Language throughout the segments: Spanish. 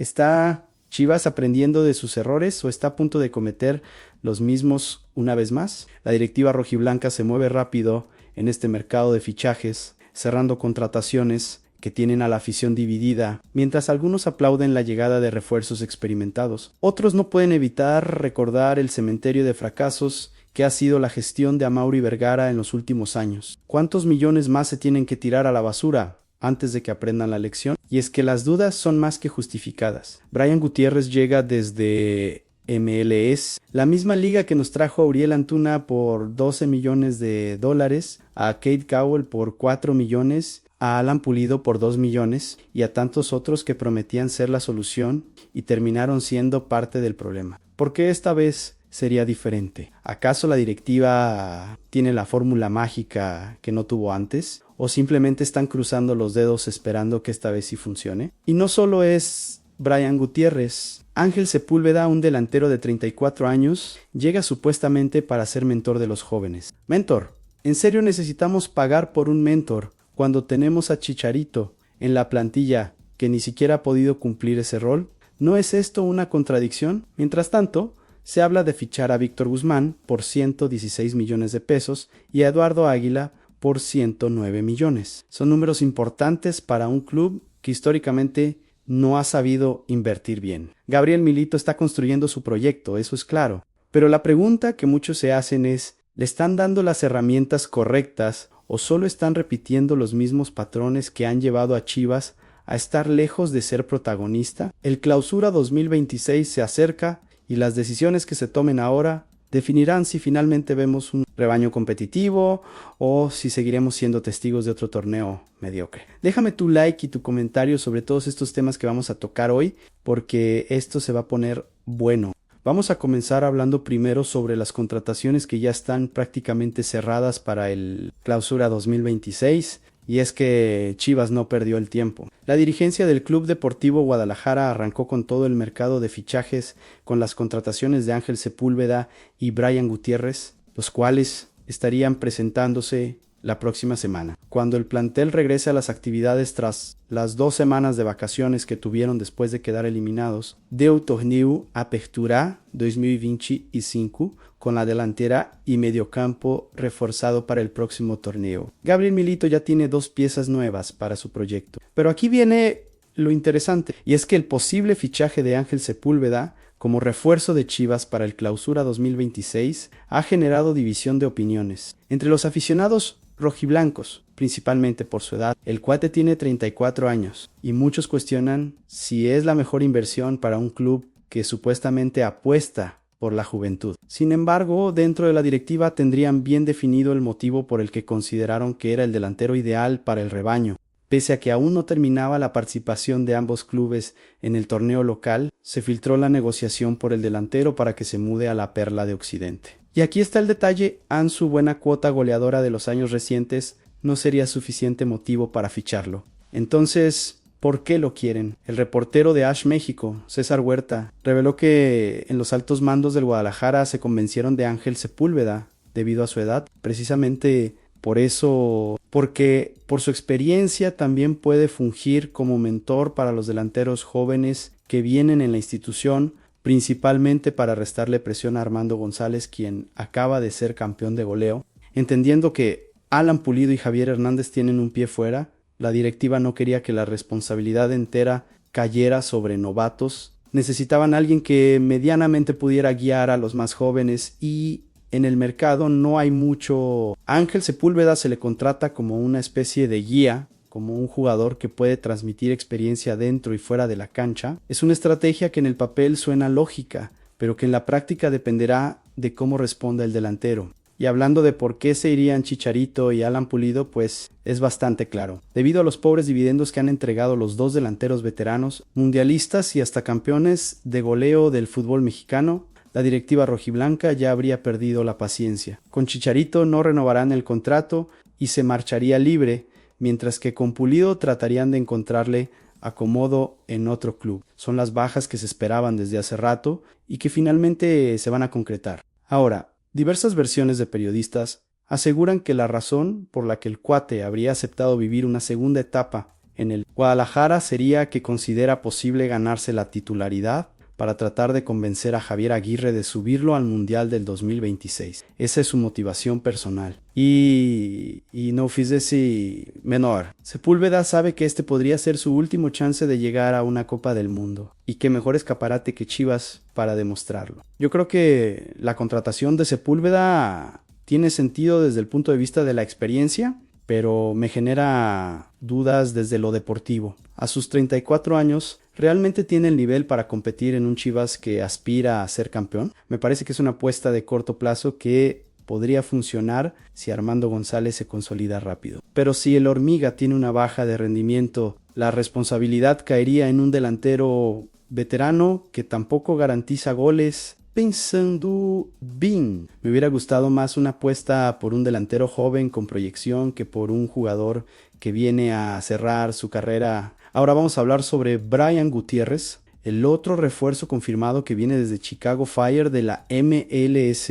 ¿Está Chivas aprendiendo de sus errores o está a punto de cometer los mismos una vez más? La directiva rojiblanca se mueve rápido en este mercado de fichajes, cerrando contrataciones que tienen a la afición dividida, mientras algunos aplauden la llegada de refuerzos experimentados. Otros no pueden evitar recordar el cementerio de fracasos que ha sido la gestión de Amaury Vergara en los últimos años. ¿Cuántos millones más se tienen que tirar a la basura antes de que aprendan la lección? Y es que las dudas son más que justificadas. Brian Gutiérrez llega desde MLS, la misma liga que nos trajo a Uriel Antuna por $12 millones, a Kate Cowell por 4 millones, a Alan Pulido por 2 millones y a tantos otros que prometían ser la solución y terminaron siendo parte del problema. ¿Por qué esta vez sería diferente? ¿Acaso la directiva tiene la fórmula mágica que no tuvo antes? ¿O simplemente están cruzando los dedos esperando que esta vez sí funcione? Y no solo es Brian Gutiérrez. Ángel Sepúlveda, un delantero de 34 años, llega supuestamente para ser mentor de los jóvenes. Mentor, ¿en serio necesitamos pagar por un mentor cuando tenemos a Chicharito en la plantilla que ni siquiera ha podido cumplir ese rol? ¿No es esto una contradicción? Mientras tanto, se habla de fichar a Víctor Guzmán por 116 millones de pesos y a Eduardo Águila por 109 millones. Son números importantes para un club que históricamente no ha sabido invertir bien. Gabriel Milito está construyendo su proyecto, eso es claro. Pero la pregunta que muchos se hacen es, ¿le están dando las herramientas correctas o solo están repitiendo los mismos patrones que han llevado a Chivas a estar lejos de ser protagonista? El Clausura 2026 se acerca y las decisiones que se tomen ahora definirán si finalmente vemos un rebaño competitivo o si seguiremos siendo testigos de otro torneo mediocre. Déjame tu like y tu comentario sobre todos estos temas que vamos a tocar hoy, porque esto se va a poner bueno. Vamos a comenzar hablando primero sobre las contrataciones que ya están prácticamente cerradas para el Clausura 2026. Y es que Chivas no perdió el tiempo. La dirigencia del Club Deportivo Guadalajara arrancó con todo el mercado de fichajes con las contrataciones de Ángel Sepúlveda y Brian Gutiérrez, los cuales estarían presentándose la próxima semana. Cuando el plantel regrese a las actividades tras las 2 semanas de vacaciones que tuvieron después de quedar eliminados, del Torneo Apertura 2025 con la delantera y mediocampo reforzado para el próximo torneo. Gabriel Milito ya tiene 2 piezas nuevas para su proyecto. Pero aquí viene lo interesante, y es que el posible fichaje de Ángel Sepúlveda como refuerzo de Chivas para el Clausura 2026 ha generado división de opiniones entre los aficionados rojiblancos, principalmente por su edad. El cuate tiene 34 años y muchos cuestionan si es la mejor inversión para un club que supuestamente apuesta por la juventud. Sin embargo, dentro de la directiva tendrían bien definido el motivo por el que consideraron que era el delantero ideal para el rebaño. Pese a que aún no terminaba la participación de ambos clubes en el torneo local, se filtró la negociación por el delantero para que se mude a la Perla de Occidente. Y aquí está el detalle: Ansu, buena cuota goleadora de los años recientes, no sería suficiente motivo para ficharlo. Entonces, ¿por qué lo quieren? El reportero de ASH México, César Huerta, reveló que en los altos mandos del Guadalajara se convencieron de Ángel Sepúlveda debido a su edad. Precisamente por eso, porque por su experiencia también puede fungir como mentor para los delanteros jóvenes que vienen en la institución, principalmente para restarle presión a Armando González, quien acaba de ser campeón de goleo. Entendiendo que Alan Pulido y Javier Hernández tienen un pie fuera, la directiva no quería que la responsabilidad entera cayera sobre novatos. Necesitaban a alguien que medianamente pudiera guiar a los más jóvenes, y en el mercado no hay mucho. A Ángel Sepúlveda se le contrata como una especie de guía, como un jugador que puede transmitir experiencia dentro y fuera de la cancha. Es una estrategia que en el papel suena lógica, pero que en la práctica dependerá de cómo responda el delantero. Y hablando de por qué se irían Chicharito y Alan Pulido, pues es bastante claro. Debido a los pobres dividendos que han entregado los 2 delanteros veteranos, mundialistas y hasta campeones de goleo del fútbol mexicano, la directiva rojiblanca ya habría perdido la paciencia. Con Chicharito no renovarán el contrato y se marcharía libre, mientras que con Pulido tratarían de encontrarle acomodo en otro club. Son las bajas que se esperaban desde hace rato y que finalmente se van a concretar. Ahora, diversas versiones de periodistas aseguran que la razón por la que el cuate habría aceptado vivir una segunda etapa en el Guadalajara sería que considera posible ganarse la titularidad para tratar de convencer a Javier Aguirre de subirlo al Mundial del 2026. Esa es su motivación personal. Y no fizesse menor. Sepúlveda sabe que este podría ser su último chance de llegar a una Copa del Mundo. Y qué mejor escaparate que Chivas para demostrarlo. Yo creo que la contratación de Sepúlveda tiene sentido desde el punto de vista de la experiencia, pero me genera dudas desde lo deportivo. A sus 34 años, ¿realmente tiene el nivel para competir en un Chivas que aspira a ser campeón? Me parece que es una apuesta de corto plazo que podría funcionar si Armando González se consolida rápido. Pero si el Hormiga tiene una baja de rendimiento, la responsabilidad caería en un delantero veterano que tampoco garantiza goles. Pensando bien, me hubiera gustado más una apuesta por un delantero joven con proyección que por un jugador que viene a cerrar su carrera. Ahora vamos a hablar sobre Brian Gutiérrez, el otro refuerzo confirmado que viene desde Chicago Fire de la MLS.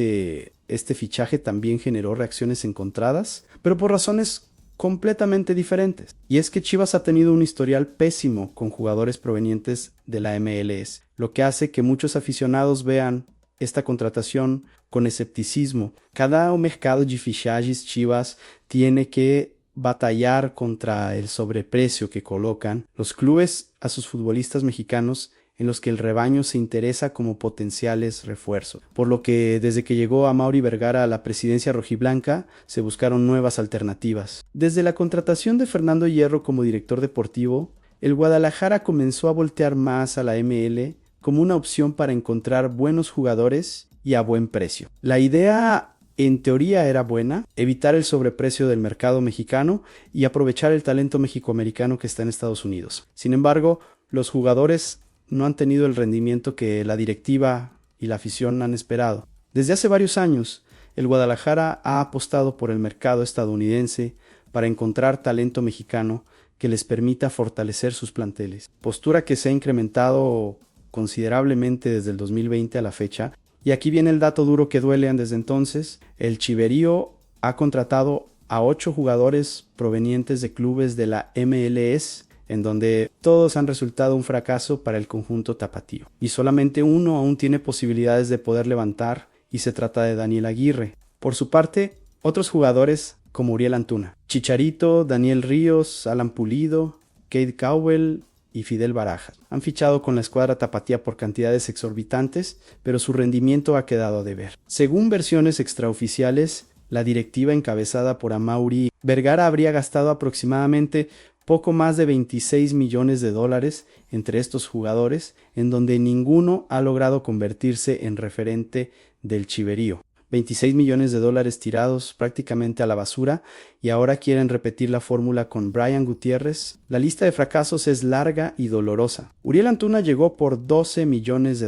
Este fichaje también generó reacciones encontradas, pero por razones completamente diferentes. Y es que Chivas ha tenido un historial pésimo con jugadores provenientes de la MLS, lo que hace que muchos aficionados vean esta contratación con escepticismo. Cada mercado de fichajes Chivas tiene que batallar contra el sobreprecio que colocan los clubes a sus futbolistas mexicanos, en los que el rebaño se interesa como potenciales refuerzos. Por lo que desde que llegó Amaury Vergara a la presidencia rojiblanca, se buscaron nuevas alternativas. Desde la contratación de Fernando Hierro como director deportivo, el Guadalajara comenzó a voltear más a la ML como una opción para encontrar buenos jugadores y a buen precio. La idea en teoría era buena, evitar el sobreprecio del mercado mexicano y aprovechar el talento mexicoamericano que está en Estados Unidos. Sin embargo, los jugadores no han tenido el rendimiento que la directiva y la afición han esperado. Desde hace varios años, el Guadalajara ha apostado por el mercado estadounidense para encontrar talento mexicano que les permita fortalecer sus planteles, postura que se ha incrementado considerablemente desde el 2020 a la fecha. Y aquí viene el dato duro que duele desde entonces. El Chiverío ha contratado a 8 jugadores provenientes de clubes de la MLS, en donde todos han resultado un fracaso para el conjunto tapatío. Y solamente uno aún tiene posibilidades de poder levantar, y se trata de Daniel Aguirre. Por su parte, otros jugadores como Uriel Antuna, Chicharito, Daniel Ríos, Alan Pulido, Cade Cowell y Fidel Barajas han fichado con la escuadra tapatía por cantidades exorbitantes, pero su rendimiento ha quedado a deber. Según versiones extraoficiales, la directiva encabezada por Amaury Vergara habría gastado aproximadamente poco más de $26 millones entre estos jugadores, en donde ninguno ha logrado convertirse en referente del Chiverío. $26 millones tirados prácticamente a la basura, y ahora quieren repetir la fórmula con Brian Gutiérrez. La lista de fracasos es larga y dolorosa. Uriel Antuna llegó por $12 millones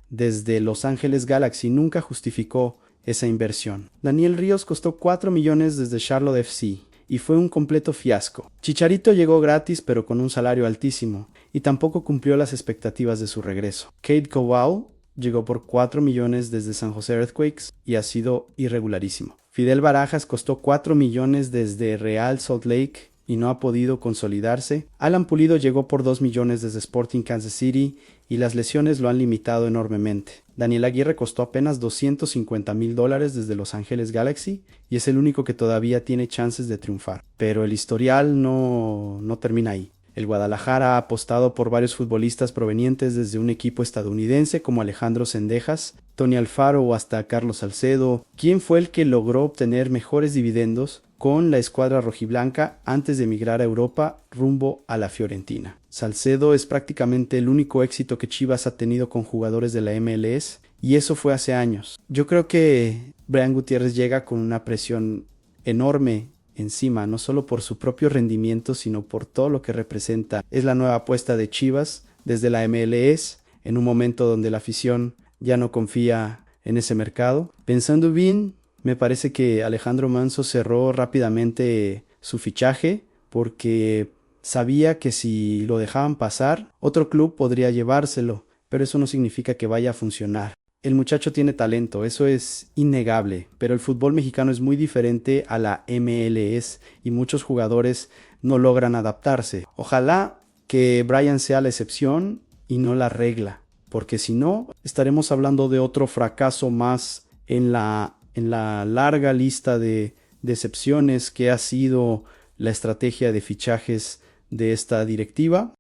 desde Los Ángeles Galaxy, nunca justificó esa inversión. Daniel Ríos costó $4 millones desde Charlotte FC y fue un completo fiasco. Chicharito llegó gratis pero con un salario altísimo y tampoco cumplió las expectativas de su regreso. Cade Cowell llegó por $4 millones desde San José Earthquakes y ha sido irregularísimo. Fidel Barajas costó $4 millones desde Real Salt Lake y no ha podido consolidarse. Alan Pulido llegó por $2 millones desde Sporting Kansas City y las lesiones lo han limitado enormemente. Daniel Aguirre costó apenas $250,000 desde Los Ángeles Galaxy y es el único que todavía tiene chances de triunfar. Pero el historial no termina ahí. El Guadalajara ha apostado por varios futbolistas provenientes desde un equipo estadounidense como Alejandro Cendejas, Tony Alfaro o hasta Carlos Salcedo, quien fue el que logró obtener mejores dividendos con la escuadra rojiblanca antes de emigrar a Europa rumbo a la Fiorentina. Salcedo es prácticamente el único éxito que Chivas ha tenido con jugadores de la MLS, y eso fue hace años. Yo creo que Brian Gutiérrez llega con una presión enorme encima, no solo por su propio rendimiento, sino por todo lo que representa. Es la nueva apuesta de Chivas desde la MLS, en un momento donde la afición ya no confía en ese mercado. Pensando bien, me parece que Alejandro Manso cerró rápidamente su fichaje porque sabía que si lo dejaban pasar, otro club podría llevárselo, pero eso no significa que vaya a funcionar. El muchacho tiene talento, eso es innegable, pero el fútbol mexicano es muy diferente a la MLS y muchos jugadores no logran adaptarse. Ojalá que Brian sea la excepción y no la regla, porque si no, estaremos hablando de otro fracaso más en la larga lista de excepciones que ha sido la estrategia de fichajes de esta directiva.